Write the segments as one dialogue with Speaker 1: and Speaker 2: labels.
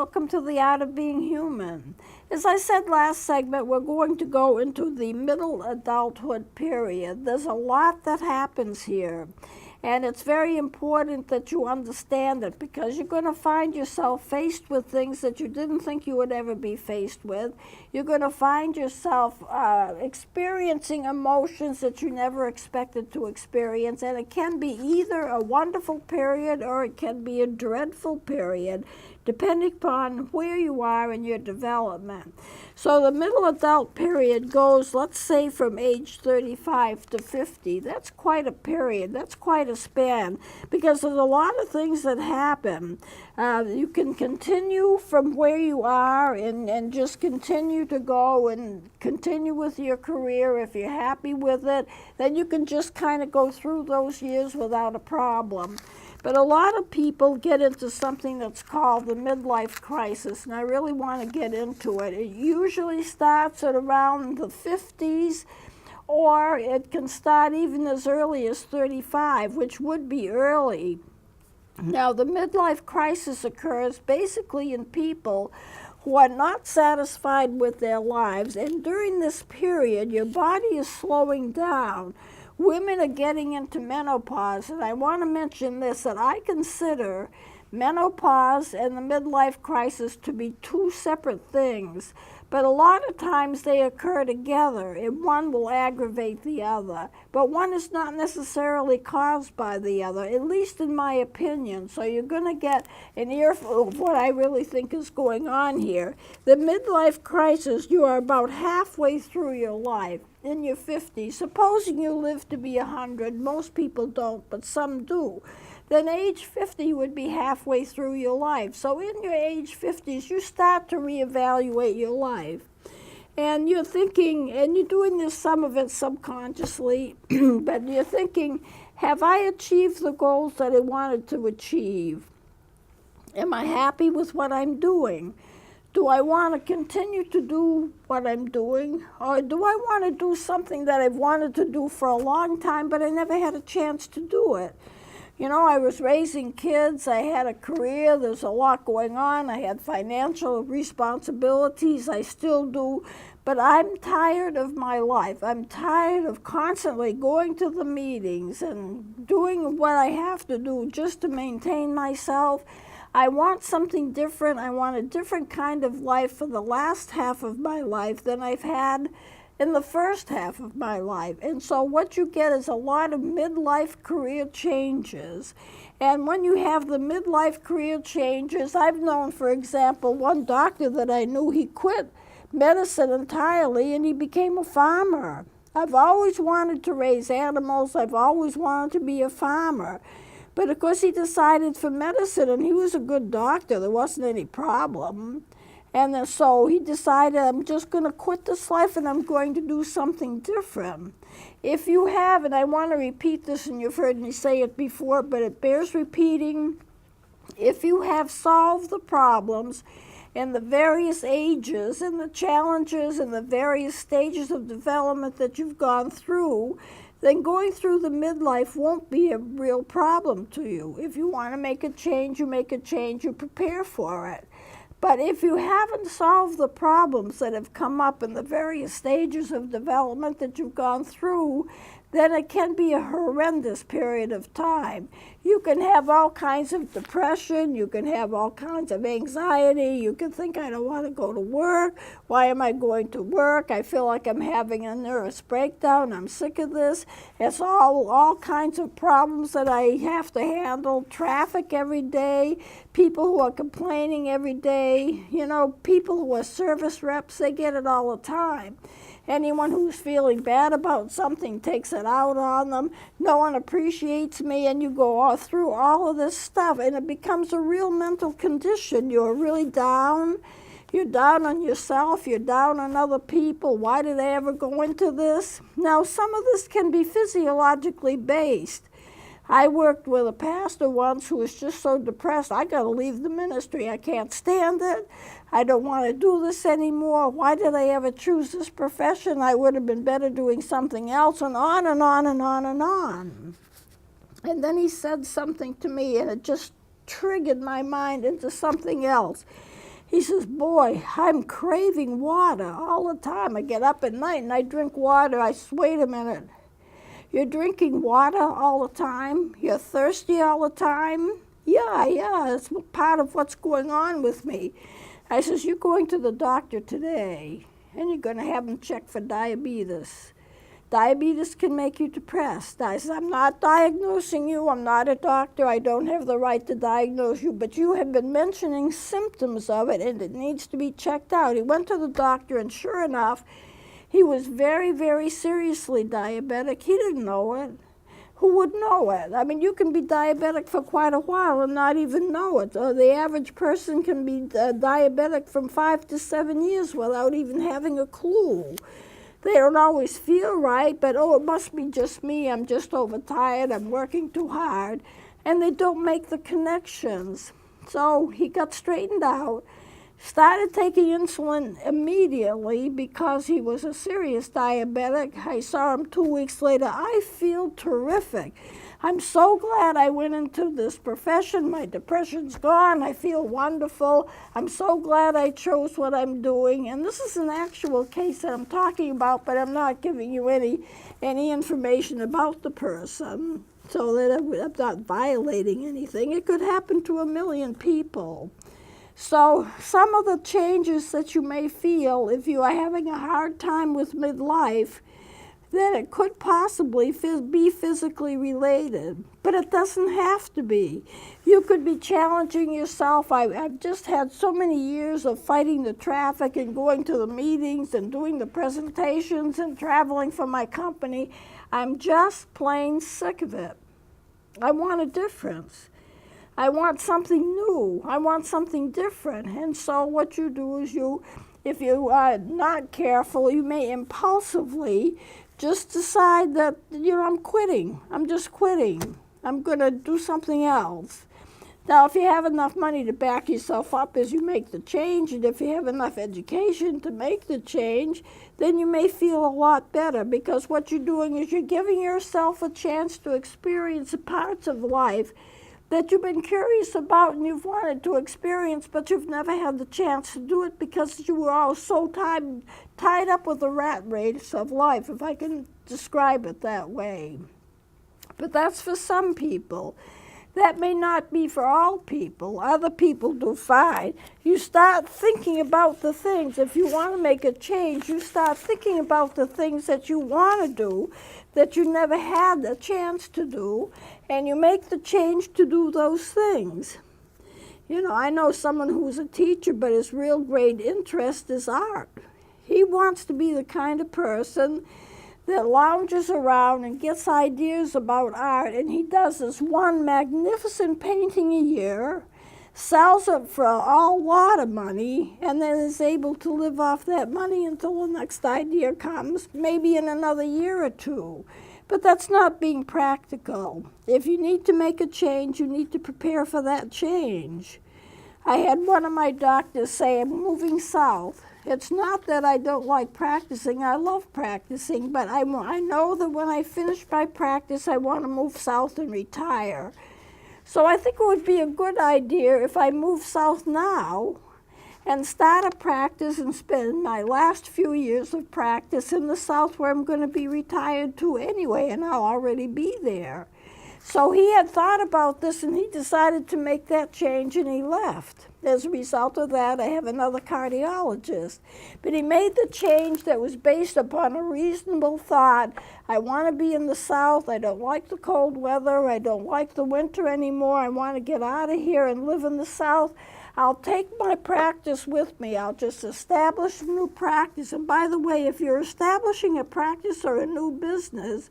Speaker 1: welcome to the Art of Being Human. As I said last segment, we're going to go into the middle adulthood period. There's a lot that happens here. And it's very important that you understand it, because you're going to find yourself faced with things that you didn't think you would ever be faced with. You're going to find yourself experiencing emotions that you never expected to experience. And it can be either a wonderful period or it can be a dreadful period, depending upon where you are in your development. So the middle adult period goes, let's say, from age 35 to 50. That's quite a period. That's quite a span, because there's a lot of things that happen. You can continue from where you are and just continue to go and continue with your career. If you're happy with it, then you can just kind of go through those years without a problem. But a lot of people get into something that's called the midlife crisis, and I really want to get into it. It usually starts at around the 50s, or it can start even as early as 35, which would be early. Now, the midlife crisis occurs basically in people who are not satisfied with their lives, and during this period, your body is slowing down. Women are getting into menopause, and I want to mention this, that I consider menopause and the midlife crisis to be two separate things, but a lot of times they occur together, and one will aggravate the other. But one is not necessarily caused by the other, at least in my opinion. So you're going to get an earful of what I really think is going on here. The midlife crisis, you are about halfway through your life, in your 50s. Supposing you live to be 100, most people don't, but some do. Then age 50 would be halfway through your life. So in your age 50s, you start to reevaluate your life. And you're thinking, and you're doing this, some of it subconsciously, but you're thinking, have I achieved the goals that I wanted to achieve? Am I happy with what I'm doing? Do I want to continue to do what I'm doing? Or do I want to do something that I've wanted to do for a long time, but I never had a chance to do it? You know, I was raising kids, I had a career, there's a lot going on, I had financial responsibilities, I still do, but I'm tired of my life. I'm tired of constantly going to the meetings and doing what I have to do just to maintain myself. I want something different. I want a different kind of life for the last half of my life than I've had in the first half of my life. And so what you get is a lot of midlife career changes. And when you have the midlife career changes, I've known, for example, one doctor that I knew, he quit medicine entirely and he became a farmer. I've always wanted to raise animals. I've always wanted to be a farmer. But of course he decided for medicine, and he was a good doctor. There wasn't any problem. And so he decided, I'm just going to quit this life and I'm going to do something different. If you have, and I want to repeat this, and you've heard me say it before, but it bears repeating, if you have solved the problems in the various ages and the challenges and the various stages of development that you've gone through, then going through the midlife won't be a real problem to you. If you want to make a change, you make a change, you prepare for it. But if you haven't solved the problems that have come up in the various stages of development that you've gone through, then it can be a horrendous period of time. You can have all kinds of depression, you can have all kinds of anxiety, you can think, I don't want to go to work, why am I going to work, I feel like I'm having a nervous breakdown, I'm sick of this. It's all kinds of problems that I have to handle, traffic every day, people who are complaining every day, you know, people who are service reps, they get it all the time. Anyone who's feeling bad about something takes it out on them. No one appreciates me, and you go all through all of this stuff, and it becomes a real mental condition. You're really down. You're down on yourself. You're down on other people. Why did I ever go into this? Now, some of this can be physiologically based. I worked with a pastor once who was just so depressed, I got to leave the ministry. I can't stand it. I don't want to do this anymore. Why did I ever choose this profession? I would have been better doing something else, and on and on and on and on. And then he said something to me, and it just triggered my mind into something else. He says, boy, I'm craving water all the time. I get up at night and I drink water. I said, wait a minute. You're drinking water all the time? You're thirsty all the time? Yeah, it's part of what's going on with me. I says, you're going to the doctor today, and you're going to have him check for diabetes. Diabetes can make you depressed. I said, I'm not diagnosing you. I'm not a doctor. I don't have the right to diagnose you, but you have been mentioning symptoms of it, and it needs to be checked out. He went to the doctor, and sure enough, he was very, very seriously diabetic. He didn't know it. Who would know it? I mean, you can be diabetic for quite a while and not even know it. The average person can be diabetic from 5 to 7 years without even having a clue. They don't always feel right, but it must be just me. I'm just overtired. I'm working too hard. And they don't make the connections. So he got straightened out. Started taking insulin immediately because he was a serious diabetic. I saw him 2 weeks later. I feel terrific. I'm so glad I went into this profession. My depression's gone. I feel wonderful. I'm so glad I chose what I'm doing. And this is an actual case that I'm talking about, but I'm not giving you any information about the person so that I'm not violating anything. It could happen to 1 million people. So some of the changes that you may feel if you are having a hard time with midlife, then it could possibly be physically related, but it doesn't have to be. You could be challenging yourself. I've just had so many years of fighting the traffic and going to the meetings and doing the presentations and traveling for my company. I'm just plain sick of it. I want a difference. I want something new. I want something different. And so what you do is if you are not careful, you may impulsively just decide that, I'm quitting. I'm just quitting. I'm going to do something else. Now, if you have enough money to back yourself up as you make the change, and if you have enough education to make the change, then you may feel a lot better, because what you're doing is you're giving yourself a chance to experience parts of life that you've been curious about and you've wanted to experience, but you've never had the chance to do it because you were all so tied up with the rat race of life, if I can describe it that way. But that's for some people. That may not be for all people. Other people do fine. You start thinking about the things. If you want to make a change, you start thinking about the things that you want to do that you never had a chance to do, and you make the change to do those things. I know someone who's a teacher, but his real great interest is art. He wants to be the kind of person that lounges around and gets ideas about art, and he does this one magnificent painting a year, sells it for a lot of money, and then is able to live off that money until the next idea comes, maybe in another year or two. But that's not being practical. If you need to make a change, you need to prepare for that change. I had one of my doctors say, I'm moving south. It's not that I don't like practicing. I love practicing, but I know that when I finish my practice, I want to move south and retire. So I think it would be a good idea if I move south now and start a practice and spend my last few years of practice in the south, where I'm going to be retired to anyway, and I'll already be there. So he had thought about this, and he decided to make that change, and he left. As a result of that, I have another cardiologist. But he made the change that was based upon a reasonable thought. I want to be in the south. I don't like the cold weather. I don't like the winter anymore. I want to get out of here and live in the south. I'll take my practice with me. I'll just establish a new practice. And by the way, if you're establishing a practice or a new business,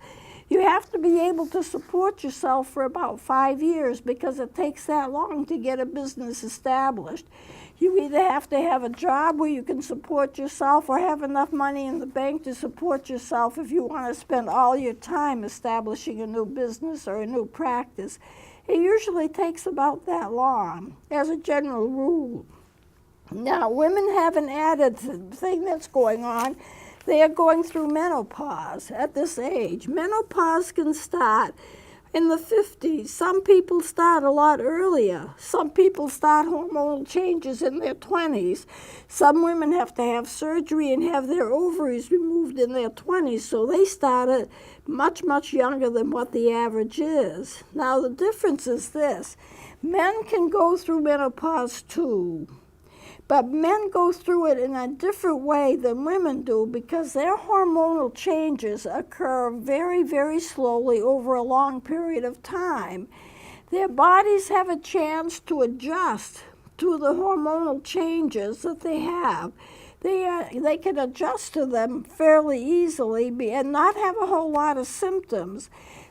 Speaker 1: you have to be able to support yourself for about 5 years, because it takes that long to get a business established. You either have to have a job where you can support yourself, or have enough money in the bank to support yourself if you want to spend all your time establishing a new business or a new practice. It usually takes about that long, as a general rule. Now, women have an added thing that's going on. They are going through menopause at this age. Menopause can start in the 50s. Some people start a lot earlier. Some people start hormonal changes in their 20s. Some women have to have surgery and have their ovaries removed in their 20s, so they started much, much younger than what the average is. Now, the difference is this. Men can go through menopause too. But men go through it in a different way than women do because their hormonal changes occur very, very slowly over a long period of time. Their bodies have a chance to adjust to the hormonal changes that they have. They can adjust to them fairly easily and not have a whole lot of symptoms.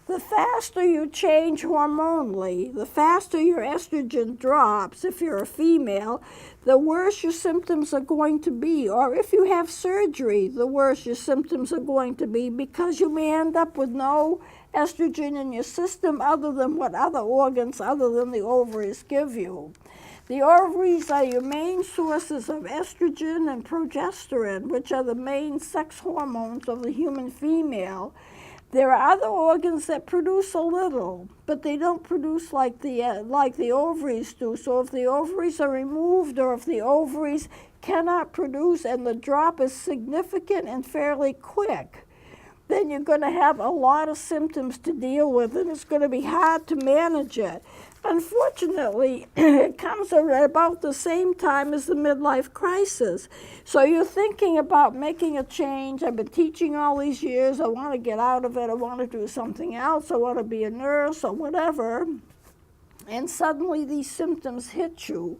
Speaker 1: The faster you change hormonally, the faster your estrogen drops, if you're a female, the worse your symptoms are going to be. Or if you have surgery, the worse your symptoms are going to be because you may end up with no estrogen in your system other than what other organs other than the ovaries give you. The ovaries are your main sources of estrogen and progesterone, which are the main sex hormones of the human female. There are other organs that produce a little, but they don't produce like the ovaries do. So if the ovaries are removed or if the ovaries cannot produce and the drop is significant and fairly quick, then you're going to have a lot of symptoms to deal with, and it's going to be hard to manage it. Unfortunately, it comes at about the same time as the midlife crisis. So you're thinking about making a change. I've been teaching all these years. I want to get out of it. I want to do something else. I want to be a nurse or whatever. And suddenly these symptoms hit you.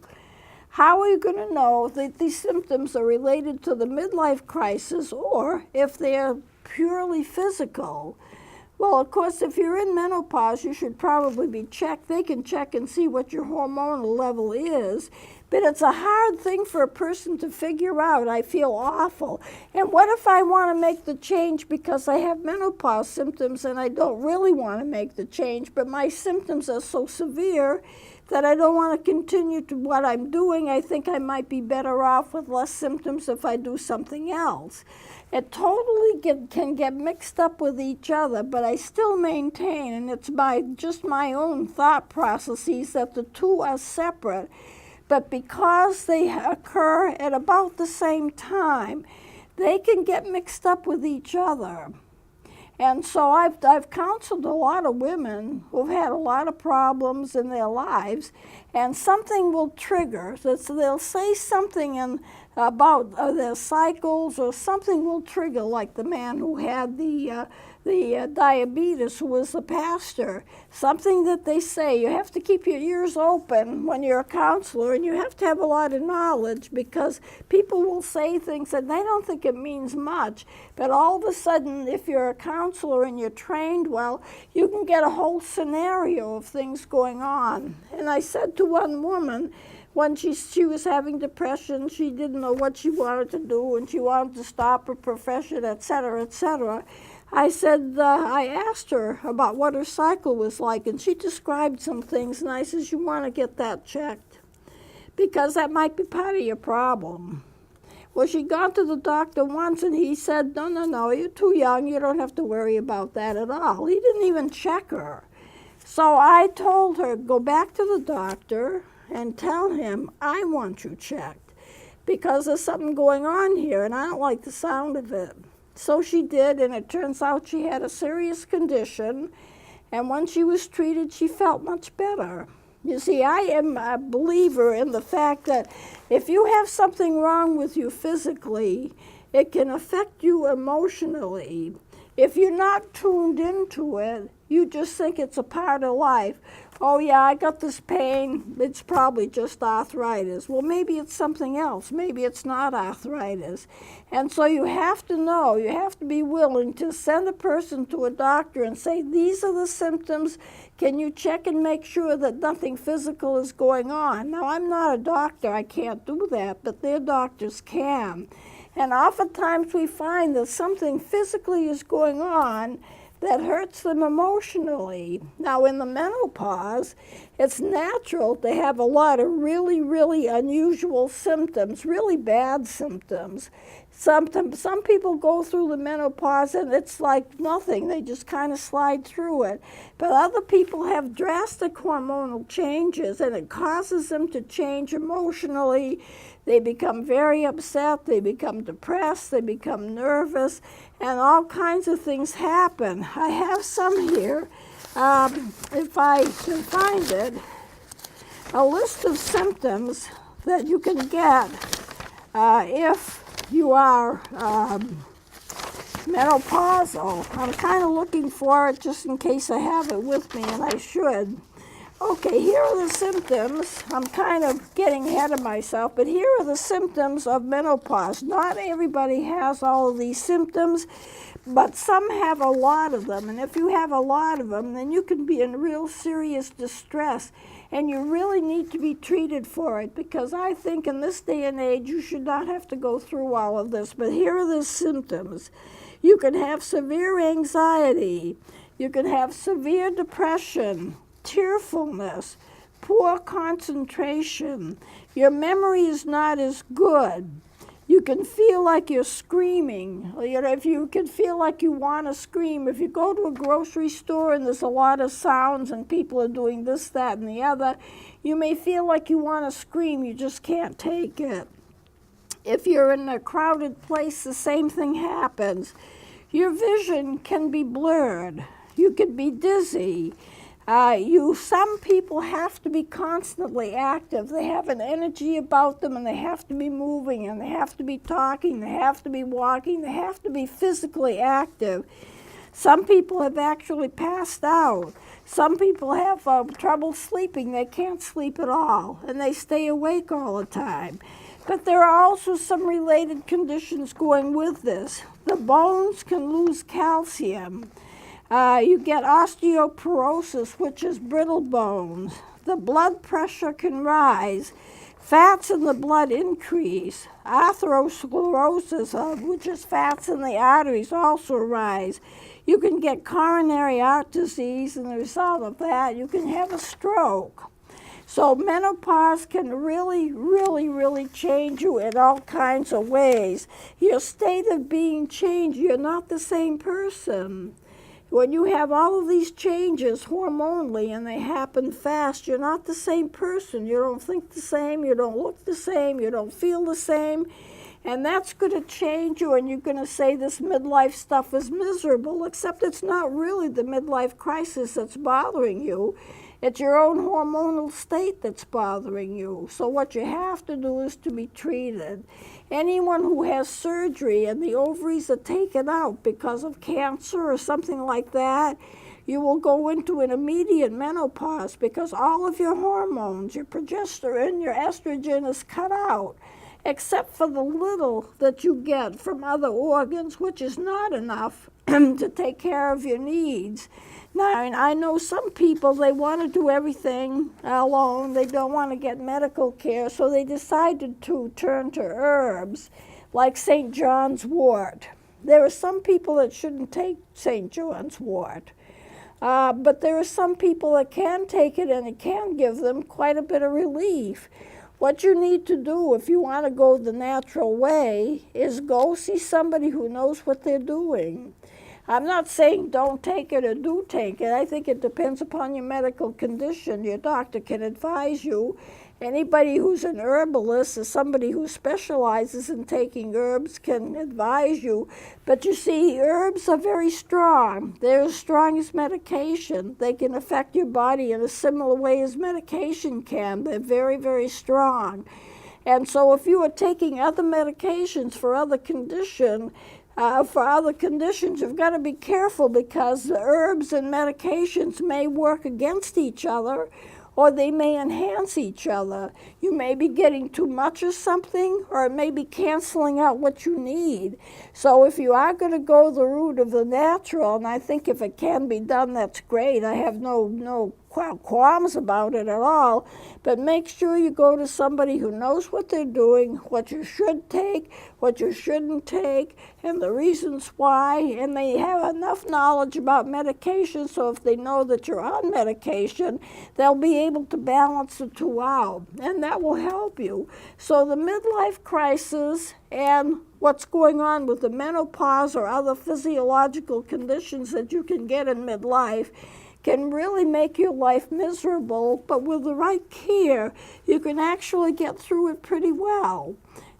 Speaker 1: How are you going to know that these symptoms are related to the midlife crisis or if they're purely physical? Well, of course, if you're in menopause, you should probably be checked. They can check and see what your hormonal level is. But it's a hard thing for a person to figure out. I feel awful. And what if I want to make the change because I have menopause symptoms and I don't really want to make the change, but my symptoms are so severe that I don't want to continue to what I'm doing. I think I might be better off with less symptoms if I do something else. It totally can get mixed up with each other, but I still maintain, and it's just my own thought processes, that the two are separate. But because they occur at about the same time, they can get mixed up with each other. And so I've counseled a lot of women who've had a lot of problems in their lives, and something will trigger. So they'll say something about their cycles, or something will trigger, like the man who had the diabetes, who was the pastor. Something that they say. You have to keep your ears open when you're a counselor, and you have to have a lot of knowledge, because people will say things and they don't think it means much. But all of a sudden, if you're a counselor and you're trained well, you can get a whole scenario of things going on. And I said to one woman, when she was having depression, she didn't know what she wanted to do, and she wanted to stop her profession, etc., etc. I asked her about what her cycle was like, and she described some things, and I said, you want to get that checked, because that might be part of your problem. Well, she'd gone to the doctor once, and he said, no, you're too young, you don't have to worry about that at all. He didn't even check her. So I told her, go back to the doctor and tell him, I want you checked, because there's something going on here, and I don't like the sound of it. So she did, and it turns out she had a serious condition, and when she was treated, she felt much better. You see, I am a believer in the fact that if you have something wrong with you physically, it can affect you emotionally. If you're not tuned into it, you just think it's a part of life. Oh yeah, I got this pain, it's probably just arthritis. Well, maybe it's something else. Maybe it's not arthritis. And so you have to know, you have to be willing to send a person to a doctor and say, these are the symptoms. Can you check and make sure that nothing physical is going on? Now, I'm not a doctor, I can't do that, but their doctors can. And oftentimes we find that something physically is going on that hurts them emotionally. Now, in the menopause, it's natural to have a lot of really, really unusual symptoms, really bad symptoms. Some people go through the menopause and it's like nothing. They just kind of slide through it. But other people have drastic hormonal changes, and it causes them to change emotionally. They become very upset. They become depressed. They become nervous, and all kinds of things happen. I have some here, if I can find it, a list of symptoms that you can get if you are menopausal. I'm kind of looking for it just in case I have it with me, and I should. Okay, here are the symptoms. I'm kind of getting ahead of myself, but here are the symptoms of menopause. Not everybody has all of these symptoms, but some have a lot of them. And if you have a lot of them, then you can be in real serious distress. And you really need to be treated for it, because I think in this day and age you should not have to go through all of this. But here are the symptoms. You can have severe anxiety. You can have severe depression, tearfulness, poor concentration. Your memory is not as good. You can feel like you're screaming. You know, if you can feel like you want to scream, if you go to a grocery store and there's a lot of sounds and people are doing this, that, and the other, you may feel like you want to scream, you just can't take it. If you're in a crowded place, the same thing happens. Your vision can be blurred. You can be dizzy. Some people have to be constantly active. They have an energy about them, and they have to be moving, and they have to be talking, they have to be walking, they have to be physically active. Some people have actually passed out. Some people have trouble sleeping. They can't sleep at all, and they stay awake all the time. But there are also some related conditions going with this. The bones can lose calcium. You get osteoporosis, which is brittle bones. The blood pressure can rise. Fats in the blood increase. Atherosclerosis, which is fats in the arteries, also rise. You can get coronary heart disease, and the result of that, you can have a stroke. So menopause can really, really, really change you in all kinds of ways. Your state of being changed. You're not the same person. When you have all of these changes hormonally and they happen fast, you're not the same person. You don't think the same, you don't look the same, you don't feel the same. And that's going to change you, and you're going to say this midlife stuff is miserable, except it's not really the midlife crisis that's bothering you. It's your own hormonal state that's bothering you. So what you have to do is to be treated. Anyone who has surgery and the ovaries are taken out because of cancer or something like that, you will go into an immediate menopause, because all of your hormones, your progesterone, your estrogen is cut out, except for the little that you get from other organs, which is not enough to take care of your needs. Now, I know some people, they want to do everything alone. They don't want to get medical care, so they decided to turn to herbs like St. John's wort. There are some people that shouldn't take St. John's wort, but there are some people that can take it, and it can give them quite a bit of relief. What you need to do if you want to go the natural way is go see somebody who knows what they're doing. I'm not saying don't take it or do take it. I think it depends upon your medical condition. Your doctor can advise you. Anybody who's an herbalist or somebody who specializes in taking herbs can advise you. But you see, herbs are very strong. They're as strong as medication. They can affect your body in a similar way as medication can. They're very, very strong. And so if you are taking other medications for other conditions, you've got to be careful, because the herbs and medications may work against each other, or they may enhance each other. You may be getting too much of something, or it may be canceling out what you need. So if you are going to go the route of the natural, and I think if it can be done, that's great. I have no qualms about it at all, but make sure you go to somebody who knows what they're doing, what you should take, what you shouldn't take, and the reasons why, and they have enough knowledge about medication, so if they know that you're on medication, they'll be able to balance the two out, and that will help you. So the midlife crisis and what's going on with the menopause or other physiological conditions that you can get in midlife can really make your life miserable, but with the right care, you can actually get through it pretty well.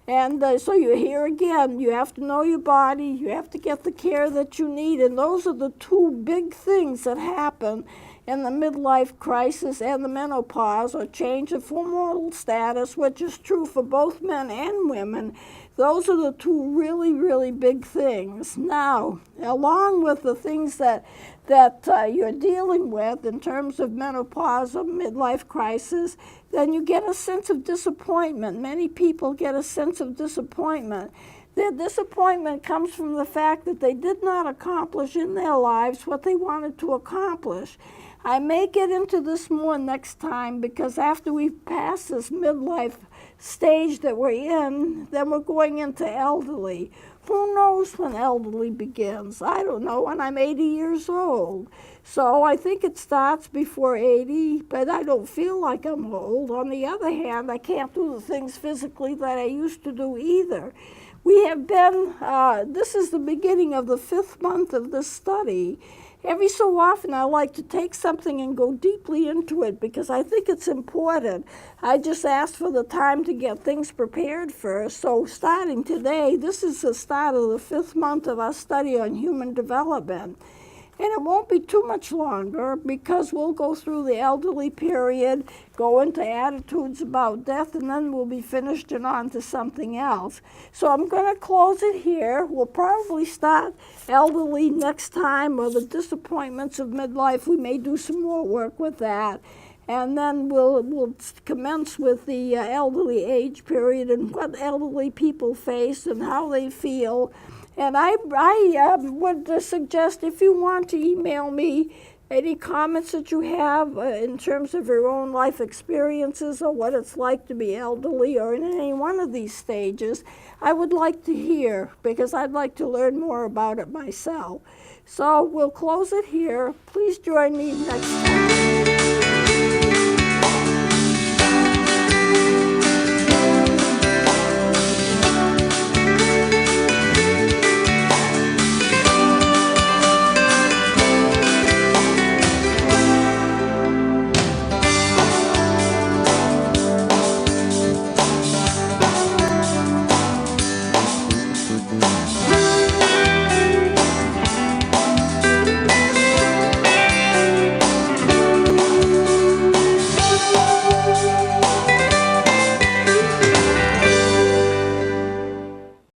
Speaker 1: And so you're here again, you have to know your body, you have to get the care that you need, and those are the two big things that happen in the midlife crisis and the menopause, or change of hormonal status, which is true for both men and women. Those are the two really, really big things. Now, along with the things that you're dealing with in terms of menopause or midlife crisis, then you get a sense of disappointment. Many people get a sense of disappointment. Their disappointment comes from the fact that they did not accomplish in their lives what they wanted to accomplish. I may get into this more next time, because after we pass this midlife stage that we're in, then we're going into elderly. Who knows when elderly begins? I don't know, and I'm 80 years old. So I think it starts before 80, but I don't feel like I'm old. On the other hand, I can't do the things physically that I used to do either. We have been, this is the beginning of the 5th month of this study. Every so often I like to take something and go deeply into it because I think it's important. I just asked for the time to get things prepared first. So starting today, this is the start of the 5th month of our study on human development. And it won't be too much longer, because we'll go through the elderly period, go into attitudes about death, and then we'll be finished and on to something else. So I'm going to close it here. We'll probably start elderly next time, or the disappointments of midlife. We may do some more work with that. And then we'll commence with the elderly age period and what elderly people face and how they feel. And I would suggest, if you want to email me any comments that you have in terms of your own life experiences or what it's like to be elderly or in any one of these stages, I would like to hear, because I'd like to learn more about it myself. So we'll close it here. Please join me next time.